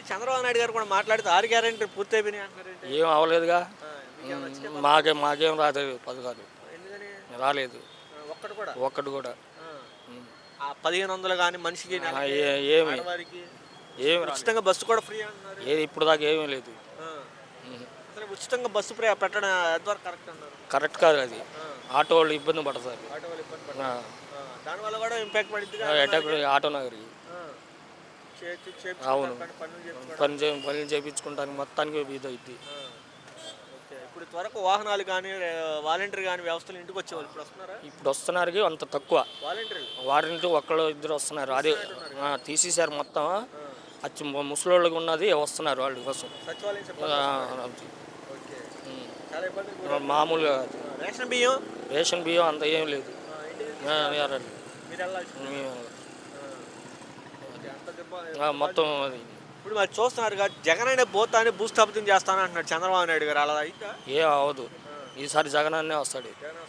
చంద్రబాబు నాయుడు గారు కూడా మాట్లాడితే 6 గ్యారెంటీ పూర్తి అయిపోయినాయి అంటున్నారేంటి? ఏం అవ్వలేదుగా. మీకేమైనా వచ్చినాయా? మాకేం రాలేదు పథకాలు. ఎందుకని? రాలేదు ఒక్కటి కూడా? ఒక్కటి కూడా. ఆ. ఉమ్. ఆ 1500 కానీ మనిషికి నెలకి, ఏమి ఆడవారికి ఏమి రాలేదు. ఉచితంగా బస్సు కూడా ఫ్రీ అంటున్నారు. ఇప్పుడు దాకా ఏమీ లేదు. ఆ. ఉమ్. అసలు ఉచితంగా బస్సు ఫ్రీ పెట్టడం ఎంతవరకు కరెక్ట్ అన్నారు? కరెక్ట్ కాదు అది. ఆ. ఆటో వాళ్ళు ఇబ్బంది పడతారు. ఆటో వాళ్ళు ఇబ్బంది పడతారు. దానివల్ల కూడా ఇంపాక్ట్ పడుతుంది అటాక్ ఆటో నగరికి అవును. పనులు చేయించుకుంటానికి మొత్తానికి ఇది అయింది. ఓకే. ఇప్పుడు త్వరకు వాహనాలు కానీ వాలంటీర్ కానీ వ్యవస్థలు ఇంటికి వచ్చేవాళ్ళు ఇప్పుడు వస్తున్నారా? ఇప్పుడు వస్తున్నారు అంత తక్కువ. వారంటీ ఒక్కళ్ళు ఇద్దరు వస్తున్నారు. అదే తీసేశారు మొత్తం. అచ్చి ముసలోళ్ళకి ఉన్నది వస్తున్నారు వాళ్ళ కోసం. మామూలుగా రేషన్ బియ్యం అంత ఏం లేదు. మొత్తం అది ఇప్పుడు మరి చూస్తున్నారు జగన్ అనే భూతాన్ని భూస్థాపితం చేస్తానంటున్నాడు చంద్రబాబు నాయుడు గారు. అలా ఇంకా ఏం అవ్వదు. ఈసారి జగన్ అన్నే వస్తాడు.